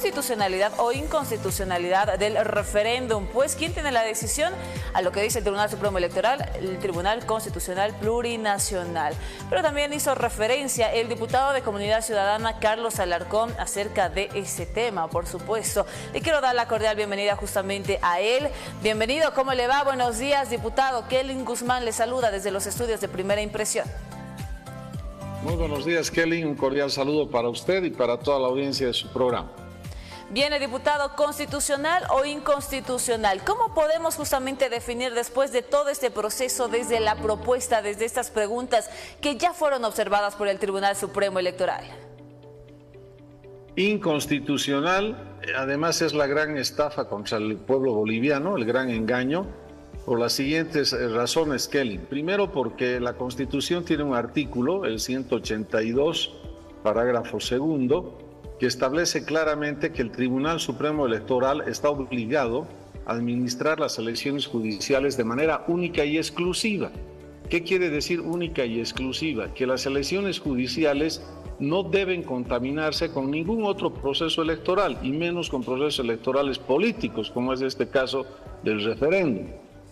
constitucionalidad o inconstitucionalidad del referéndum. Pues, ¿quién tiene la decisión? A lo que dice el Tribunal Supremo Electoral, el Tribunal Constitucional Plurinacional. Pero también hizo referencia el diputado de Comunidad Ciudadana, Carlos Alarcón, acerca de ese tema, por supuesto. Le quiero dar la cordial bienvenida justamente a él. Bienvenido, ¿cómo le va? Buenos días, diputado. Kelly Guzmán le saluda desde los estudios de Primera Impresión. Muy buenos días, Kelly. Un cordial saludo para usted y para toda la audiencia de su programa. Viene, diputado, ¿constitucional o inconstitucional? ¿Cómo podemos justamente definir después de todo este proceso, desde la propuesta, desde estas preguntas que ya fueron observadas por el Tribunal Supremo Electoral? Inconstitucional, además es la gran estafa contra el pueblo boliviano, el gran engaño, por las siguientes razones, Kelly. Primero, porque la Constitución tiene un artículo, el 182, parágrafo segundo, que establece claramente que el Tribunal Supremo Electoral está obligado a administrar las elecciones judiciales de manera única y exclusiva. ¿Qué quiere decir única y exclusiva? Que las elecciones judiciales no deben contaminarse con ningún otro proceso electoral, y menos con procesos electorales políticos, como es este caso del referéndum.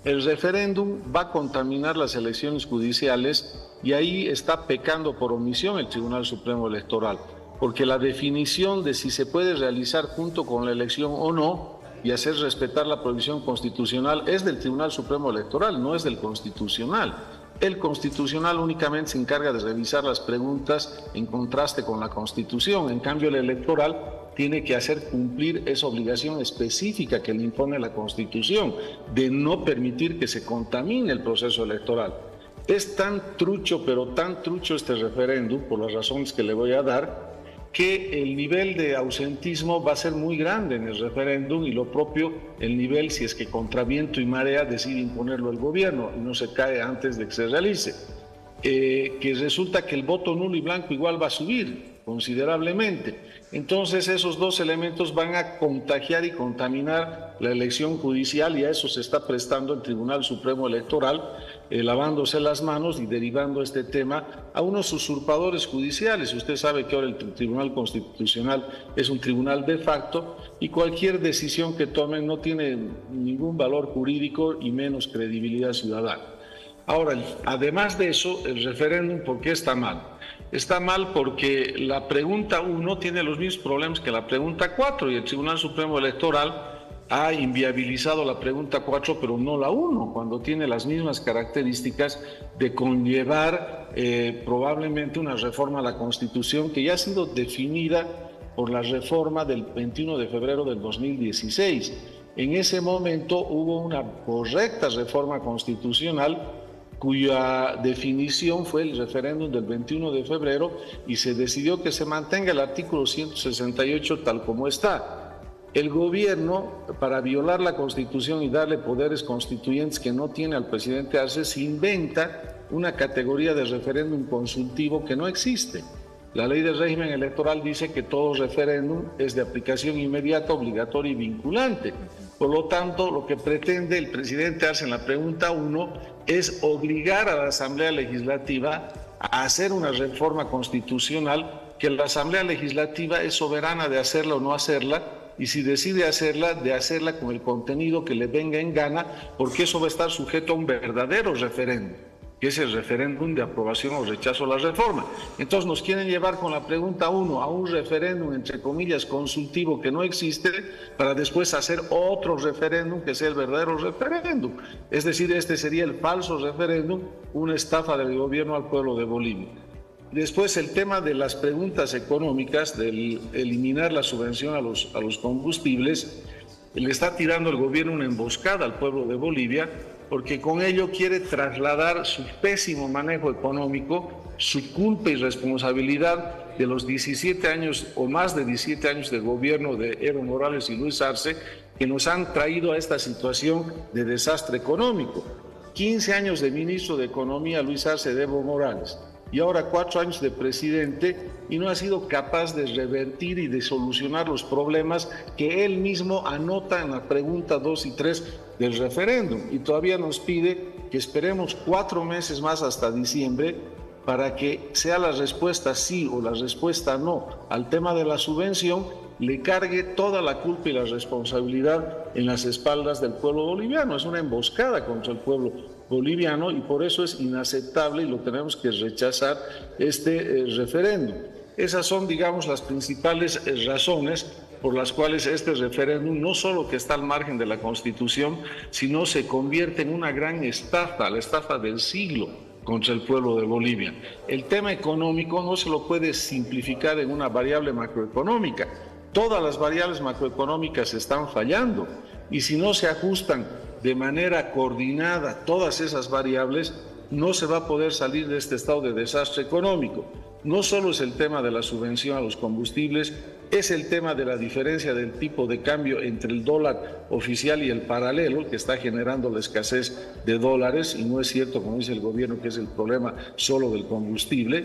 El referéndum va a contaminar las elecciones judiciales y ahí está pecando por omisión el Tribunal Supremo Electoral, porque la definición de si se puede realizar junto con la elección o no y hacer respetar la prohibición constitucional es del Tribunal Supremo Electoral, no es del Constitucional. El Constitucional únicamente se encarga de revisar las preguntas en contraste con la Constitución. En cambio, el electoral tiene que hacer cumplir esa obligación específica que le impone la Constitución de no permitir que se contamine el proceso electoral. Es tan trucho, pero tan trucho este referéndum, por las razones que le voy a dar, que el nivel de ausentismo va a ser muy grande en el referéndum y lo propio el nivel si es que contra viento y marea decide imponerlo el gobierno y no se cae antes de que se realice. Que resulta que el voto nulo y blanco igual va a subir considerablemente. Entonces esos dos elementos van a contagiar y contaminar la elección judicial y a eso se está prestando el Tribunal Supremo Electoral, lavándose las manos y derivando este tema a unos usurpadores judiciales. Usted sabe que ahora el Tribunal Constitucional es un tribunal de facto y cualquier decisión que tomen no tiene ningún valor jurídico y menos credibilidad ciudadana. Ahora, además de eso, el referéndum, ¿por qué está mal? Está mal porque la pregunta 1 tiene los mismos problemas que la pregunta 4 y el Tribunal Supremo Electoral ha inviabilizado la pregunta 4, pero no la 1, cuando tiene las mismas características de conllevar probablemente una reforma a la Constitución que ya ha sido definida por la reforma del 21 de febrero del 2016. En ese momento hubo una correcta reforma constitucional cuya definición fue el referéndum del 21 de febrero y se decidió que se mantenga el artículo 168 tal como está. El gobierno, para violar la Constitución y darle poderes constituyentes que no tiene al presidente Arce, se inventa una categoría de referéndum consultivo que no existe. La ley del régimen electoral dice que todo referéndum es de aplicación inmediata, obligatoria y vinculante. Por lo tanto, lo que pretende el presidente Arce en la pregunta 1 es obligar a la Asamblea Legislativa a hacer una reforma constitucional, que la Asamblea Legislativa es soberana de hacerla o no hacerla, y si decide hacerla, de hacerla con el contenido que le venga en gana, porque eso va a estar sujeto a un verdadero referéndum, que es el referéndum de aprobación o rechazo a la reforma. Entonces nos quieren llevar con la pregunta 1 a un referéndum, entre comillas, consultivo que no existe, para después hacer otro referéndum que sea el verdadero referéndum. Es decir, este sería el falso referéndum, una estafa del gobierno al pueblo de Bolivia. Después el tema de las preguntas económicas, de eliminar la subvención a los combustibles, le está tirando el gobierno una emboscada al pueblo de Bolivia, porque con ello quiere trasladar su pésimo manejo económico, su culpa y responsabilidad de los 17 años o más de 17 años de gobierno de Evo Morales y Luis Arce, que nos han traído a esta situación de desastre económico. 15 años de ministro de Economía Luis Arce de Evo Morales y ahora 4 años de presidente, y no ha sido capaz de revertir y de solucionar los problemas que él mismo anota en la pregunta 2 y 3 del referéndum, y todavía nos pide que esperemos 4 meses más hasta diciembre para que sea la respuesta sí o la respuesta no al tema de la subvención, le cargue toda la culpa y la responsabilidad en las espaldas del pueblo boliviano. Es una emboscada contra el pueblo boliviano y por eso es inaceptable y lo tenemos que rechazar este referéndum. Esas son, digamos, las principales razones por las cuales este referéndum no solo que está al margen de la Constitución, sino se convierte en una gran estafa, la estafa del siglo contra el pueblo de Bolivia. El tema económico no se lo puede simplificar en una variable macroeconómica. Todas las variables macroeconómicas están fallando y si no se ajustan de manera coordinada todas esas variables, no se va a poder salir de este estado de desastre económico. No solo es el tema de la subvención a los combustibles, es el tema de la diferencia del tipo de cambio entre el dólar oficial y el paralelo, que está generando la escasez de dólares, y no es cierto, como dice el gobierno, que es el problema solo del combustible.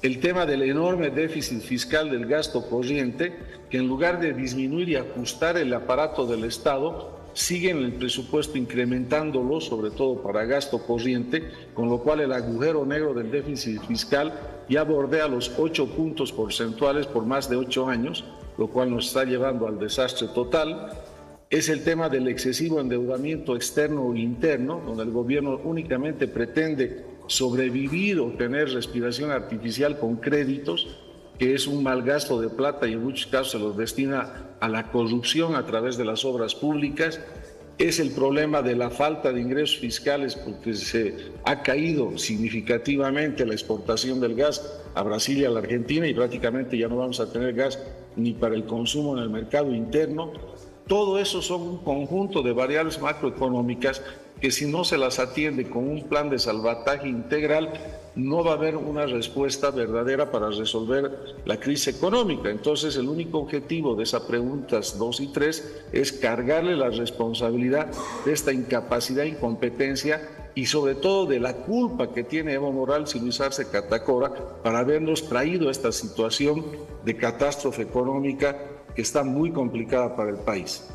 El tema del enorme déficit fiscal del gasto corriente, que en lugar de disminuir y ajustar el aparato del Estado, siguen el presupuesto incrementándolo, sobre todo para gasto corriente, con lo cual el agujero negro del déficit fiscal ya bordea los 8 puntos porcentuales por más de 8 años, lo cual nos está llevando al desastre total. Es el tema del excesivo endeudamiento externo e interno, donde el gobierno únicamente pretende sobrevivir o tener respiración artificial con créditos, que es un mal gasto de plata y en muchos casos se los destina a la corrupción a través de las obras públicas. Es el problema de la falta de ingresos fiscales porque se ha caído significativamente la exportación del gas a Brasil y a la Argentina y prácticamente ya no vamos a tener gas ni para el consumo en el mercado interno. Todo eso son un conjunto de variables macroeconómicas que si no se las atiende con un plan de salvataje integral, no va a haber una respuesta verdadera para resolver la crisis económica. Entonces, el único objetivo de esas preguntas 2 y 3 es cargarle la responsabilidad de esta incapacidad e incompetencia y sobre todo de la culpa que tiene Evo Morales y Luis Arce Catacora para habernos traído a esta situación de catástrofe económica que está muy complicada para el país.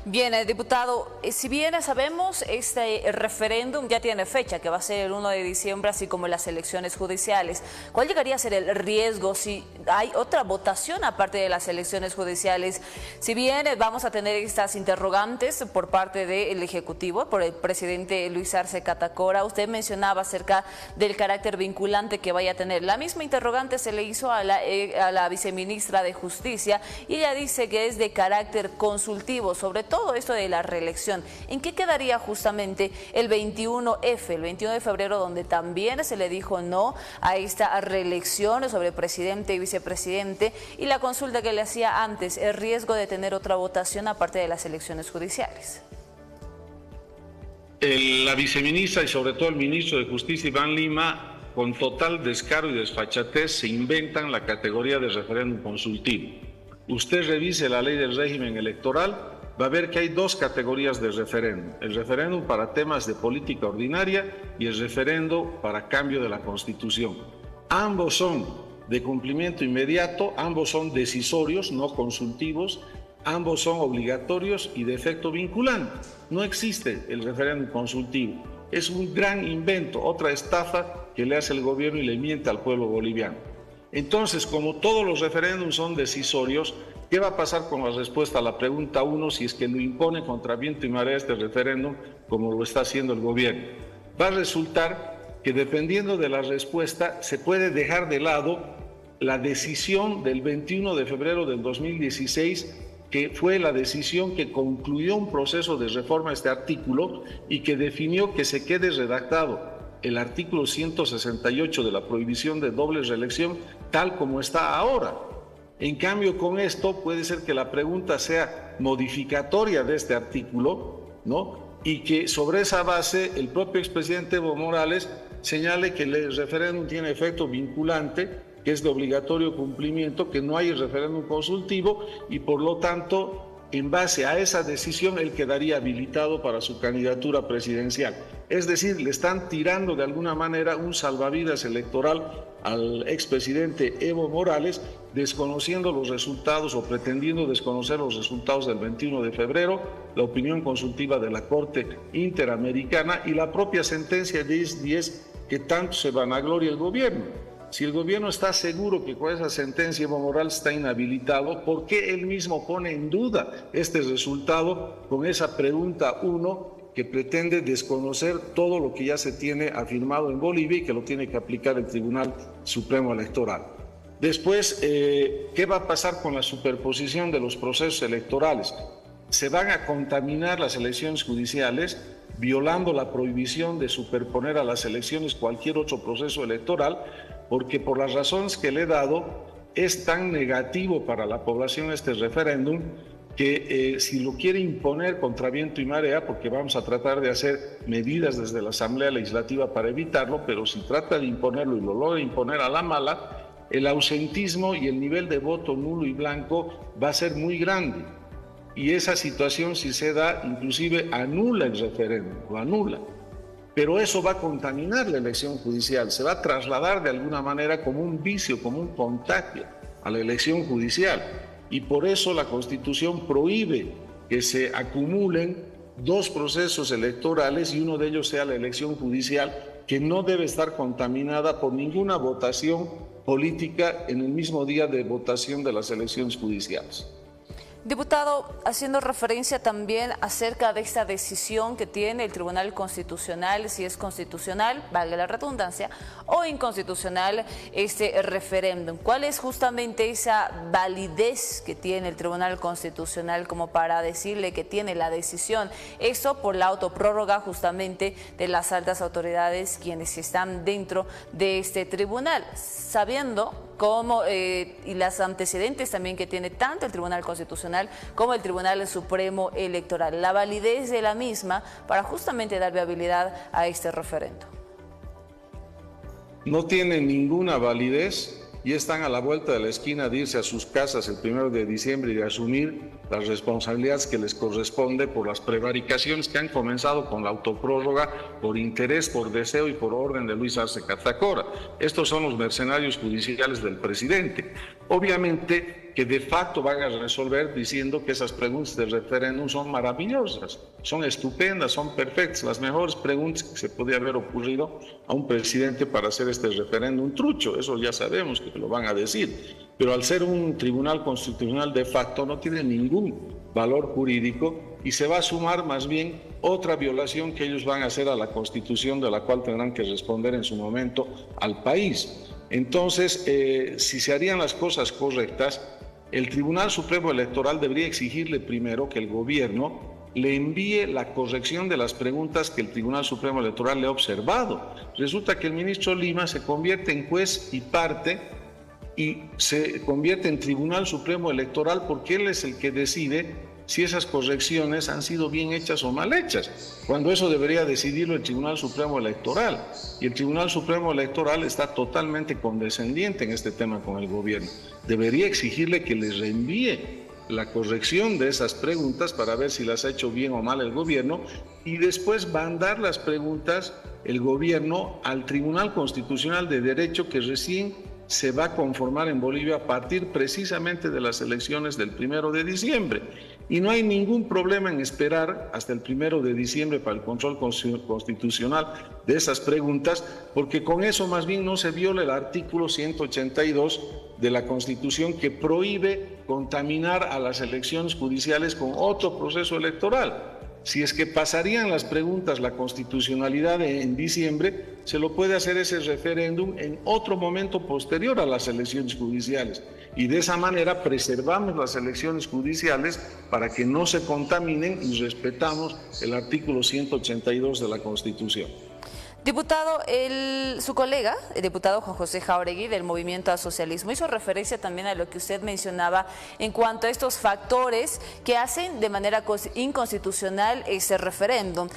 Bien, diputado, si bien sabemos, este referéndum ya tiene fecha, que va a ser el 1 de diciembre, así como las elecciones judiciales. ¿Cuál llegaría a ser el riesgo si hay otra votación aparte de las elecciones judiciales? Si bien vamos a tener estas interrogantes por parte del Ejecutivo, por el presidente Luis Arce Catacora, usted mencionaba acerca del carácter vinculante que vaya a tener. La misma interrogante se le hizo a la viceministra de Justicia y ella dice que es de carácter consultivo, sobre todo esto de la reelección. ¿En qué quedaría justamente el 21F, el 21 de febrero, donde también se le dijo no a esta reelección sobre presidente y vicepresidente y la consulta que le hacía antes, el riesgo de tener otra votación aparte de las elecciones judiciales? La viceministra y sobre todo el ministro de Justicia, Iván Lima, con total descaro y desfachatez se inventan la categoría de referéndum consultivo. Usted revise la ley del régimen electoral, va a ver que hay dos categorías de referéndum: el referéndum para temas de política ordinaria y el referéndum para cambio de la Constitución. Ambos son de cumplimiento inmediato, ambos son decisorios, no consultivos, ambos son obligatorios y de efecto vinculante. No existe el referéndum consultivo. Es un gran invento, otra estafa que le hace el gobierno y le miente al pueblo boliviano. Entonces, como todos los referéndums son decisorios, ¿qué va a pasar con la respuesta a la pregunta 1 si es que lo impone contra viento y marea este referéndum, como lo está haciendo el gobierno? Va a resultar que dependiendo de la respuesta se puede dejar de lado la decisión del 21 de febrero del 2016, que fue la decisión que concluyó un proceso de reforma a este artículo y que definió que se quede redactado el artículo 168 de la prohibición de doble reelección tal como está ahora. En cambio, con esto puede ser que la pregunta sea modificatoria de este artículo, ¿no? Y que sobre esa base el propio expresidente Evo Morales señale que el referéndum tiene efecto vinculante, que es de obligatorio cumplimiento, que no hay referéndum consultivo y por lo tanto, en base a esa decisión, él quedaría habilitado para su candidatura presidencial. Es decir, le están tirando de alguna manera un salvavidas electoral al expresidente Evo Morales, desconociendo los resultados o pretendiendo desconocer los resultados del 21 de febrero, la opinión consultiva de la Corte Interamericana y la propia sentencia 1010 que tanto se vanagloria el gobierno. Si el gobierno está seguro que con esa sentencia Evo Morales está inhabilitado, ¿por qué él mismo pone en duda este resultado con esa pregunta 1 que pretende desconocer todo lo que ya se tiene afirmado en Bolivia y que lo tiene que aplicar el Tribunal Supremo Electoral? Después, ¿qué va a pasar con la superposición de los procesos electorales? Se van a contaminar las elecciones judiciales, violando la prohibición de superponer a las elecciones cualquier otro proceso electoral, porque por las razones que le he dado, es tan negativo para la población este referéndum que si lo quiere imponer contra viento y marea, porque vamos a tratar de hacer medidas desde la Asamblea Legislativa para evitarlo, pero si trata de imponerlo y lo logra imponer a la mala, el ausentismo y el nivel de voto nulo y blanco va a ser muy grande. Y esa situación, si se da, inclusive anula el referéndum, lo anula. Pero eso va a contaminar la elección judicial, se va a trasladar de alguna manera como un vicio, como un contagio a la elección judicial. Y por eso la Constitución prohíbe que se acumulen 2 procesos electorales y uno de ellos sea la elección judicial, que no debe estar contaminada por ninguna votación política en el mismo día de votación de las elecciones judiciales. Diputado, haciendo referencia también acerca de esta decisión que tiene el Tribunal Constitucional, si es constitucional, valga la redundancia, o inconstitucional este referéndum. ¿Cuál es justamente esa validez que tiene el Tribunal Constitucional como para decirle que tiene la decisión? Eso por la autoprórroga justamente de las altas autoridades quienes están dentro de este tribunal, sabiendo cómo y los antecedentes también que tiene tanto el Tribunal Constitucional como el Tribunal Supremo Electoral, la validez de la misma para justamente dar viabilidad a este referendo. No tiene ninguna validez y están a la vuelta de la esquina de irse a sus casas el 1 de diciembre y de asumir las responsabilidades que les corresponde por las prevaricaciones que han comenzado con la autoprórroga por interés, por deseo y por orden de Luis Arce Catacora. Estos son los mercenarios judiciales del presidente. Obviamente que de facto van a resolver diciendo que esas preguntas de referéndum son maravillosas, son estupendas, son perfectas, las mejores preguntas que se podía haber ocurrido a un presidente para hacer este referéndum trucho, eso ya sabemos que lo van a decir, pero al ser un tribunal constitucional de facto no tiene ningún valor jurídico y se va a sumar más bien otra violación que ellos van a hacer a la Constitución, de la cual tendrán que responder en su momento al país. Entonces, si se harían las cosas correctas, el Tribunal Supremo Electoral debería exigirle primero que el gobierno le envíe la corrección de las preguntas que el Tribunal Supremo Electoral le ha observado. Resulta que el ministro Lima se convierte en juez y parte y se convierte en Tribunal Supremo Electoral porque él es el que decide si esas correcciones han sido bien hechas o mal hechas, cuando eso debería decidirlo el Tribunal Supremo Electoral. Y el Tribunal Supremo Electoral está totalmente condescendiente en este tema con el gobierno. Debería exigirle que les reenvíe la corrección de esas preguntas para ver si las ha hecho bien o mal el gobierno y después mandar las preguntas el gobierno al Tribunal Constitucional de Derecho que recién se va a conformar en Bolivia a partir precisamente de las elecciones del 1 de diciembre. Y no hay ningún problema en esperar hasta el 1 de diciembre para el control constitucional de esas preguntas, porque con eso más bien no se viola el artículo 182 de la Constitución que prohíbe contaminar a las elecciones judiciales con otro proceso electoral. Si es que pasarían las preguntas, la constitucionalidad en diciembre, se lo puede hacer ese referéndum en otro momento posterior a las elecciones judiciales. Y de esa manera preservamos las elecciones judiciales para que no se contaminen y respetamos el artículo 182 de la Constitución. Diputado, su colega, el diputado Juan José Jáuregui del Movimiento al Socialismo, hizo referencia también a lo que usted mencionaba en cuanto a estos factores que hacen de manera inconstitucional ese referéndum.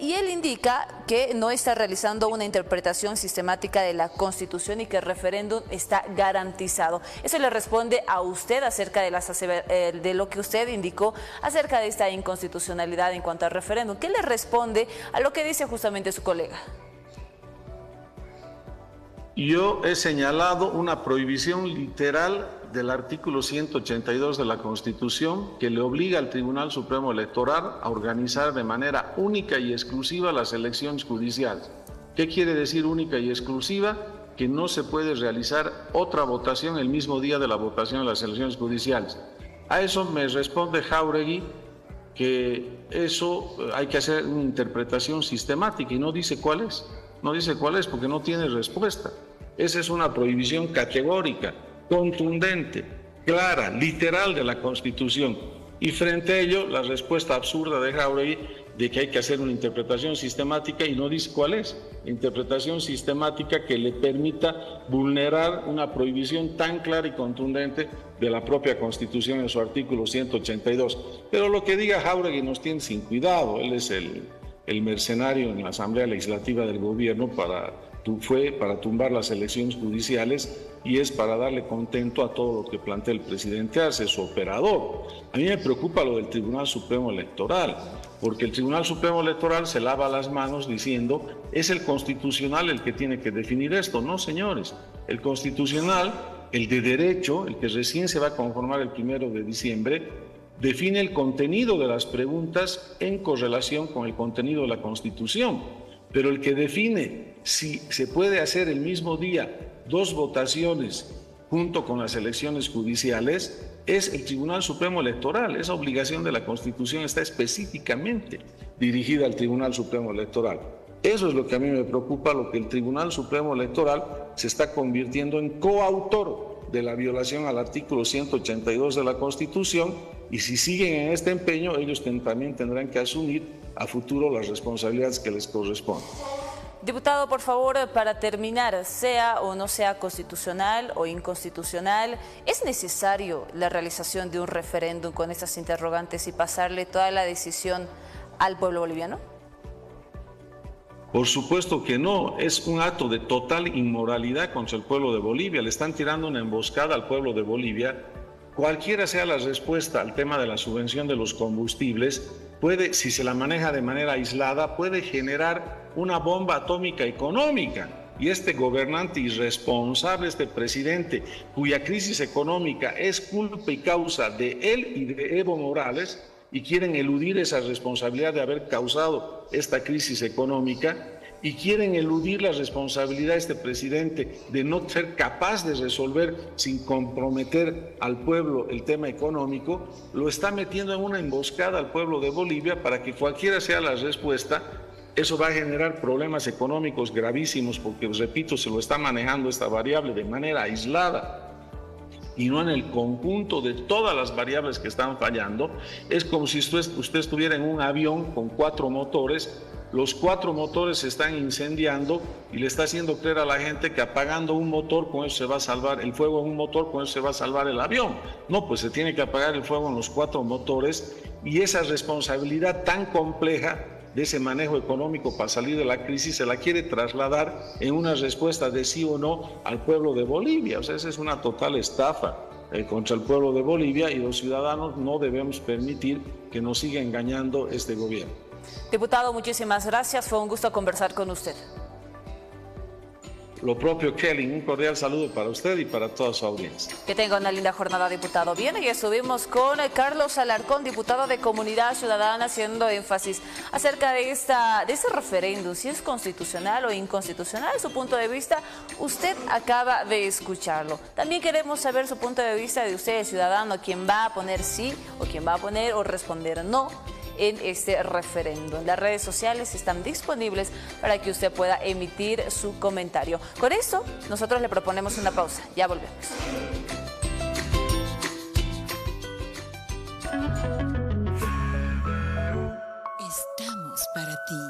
Y él indica que no está realizando una interpretación sistemática de la Constitución y que el referéndum está garantizado. Eso le responde a usted acerca de lo que usted indicó acerca de esta inconstitucionalidad en cuanto al referéndum. ¿Qué le responde a lo que dice justamente su colega? Yo he señalado una prohibición literal del artículo 182 de la Constitución que le obliga al Tribunal Supremo Electoral a organizar de manera única y exclusiva las elecciones judiciales. ¿Qué quiere decir única y exclusiva? que no se puede realizar otra votación el mismo día de la votación de las elecciones judiciales. A eso me responde Jáuregui que eso hay que hacer una interpretación sistemática y no dice cuál es. No dice cuál es porque no tiene respuesta. Esa es una prohibición categórica, contundente, clara, literal de la Constitución. Y frente a ello, la respuesta absurda de Jáuregui de que hay que hacer una interpretación sistemática y no dice cuál es. Interpretación sistemática que le permita vulnerar una prohibición tan clara y contundente de la propia Constitución en su artículo 182. Pero lo que diga Jáuregui nos tiene sin cuidado. Él es el mercenario en la Asamblea Legislativa del Gobierno fue para tumbar las elecciones judiciales y es para darle contento a todo lo que plantea el presidente Arce, su operador. A mí me preocupa lo del Tribunal Supremo Electoral, porque el Tribunal Supremo Electoral se lava las manos diciendo es el Constitucional el que tiene que definir esto. No, señores, el Constitucional, el de derecho, el que recién se va a conformar el 1 de diciembre, define el contenido de las preguntas en correlación con el contenido de la Constitución, pero el que define si se puede hacer el mismo día 2 votaciones junto con las elecciones judiciales es el Tribunal Supremo Electoral. Esa obligación de la Constitución está específicamente dirigida al Tribunal Supremo Electoral. Eso es lo que a mí me preocupa, lo que el Tribunal Supremo Electoral se está convirtiendo en coautor de la violación al artículo 182 de la Constitución, y si siguen en este empeño, ellos también tendrán que asumir a futuro las responsabilidades que les corresponden. Diputado, por favor, para terminar, sea o no sea constitucional o inconstitucional, ¿es necesario la realización de un referéndum con estas interrogantes y pasarle toda la decisión al pueblo boliviano? Por supuesto que no, es un acto de total inmoralidad contra el pueblo de Bolivia. Le están tirando una emboscada al pueblo de Bolivia. Cualquiera sea la respuesta al tema de la subvención de los combustibles, si se la maneja de manera aislada, puede generar una bomba atómica económica. Y este gobernante irresponsable, este presidente, cuya crisis económica es culpa y causa de él y de Evo Morales, y quieren eludir esa responsabilidad de haber causado esta crisis económica, y quieren eludir la responsabilidad de este presidente de no ser capaz de resolver sin comprometer al pueblo el tema económico, lo está metiendo en una emboscada al pueblo de Bolivia para que cualquiera sea la respuesta. Eso va a generar problemas económicos gravísimos porque, repito, se lo está manejando esta variable de manera aislada y no en el conjunto de todas las variables que están fallando. Es como si usted estuviera en un avión con 4 motores, los 4 motores se están incendiando y le está haciendo creer a la gente que apagando un motor, con eso se va a salvar el fuego en un motor, con eso se va a salvar el avión. No, pues se tiene que apagar el fuego en los 4 motores, y esa responsabilidad tan compleja de ese manejo económico para salir de la crisis se la quiere trasladar en una respuesta de sí o no al pueblo de Bolivia. O sea, esa es una total estafa contra el pueblo de Bolivia, y los ciudadanos no debemos permitir que nos siga engañando este gobierno. Diputado, muchísimas gracias. Fue un gusto conversar con usted. Lo propio, Kelly. Un cordial saludo para usted y para toda su audiencia. Que tenga una linda jornada, diputado. Bien, y estuvimos con Carlos Alarcón, diputado de Comunidad Ciudadana, haciendo énfasis acerca de ese referéndum, si es constitucional o inconstitucional. Su punto de vista, usted acaba de escucharlo. También queremos saber su punto de vista de usted, ciudadano, quién va a poner sí o quién va a poner o responder no en este referéndum. Las redes sociales están disponibles para que usted pueda emitir su comentario. Con esto, nosotros le proponemos una pausa. Ya volvemos. Estamos para ti.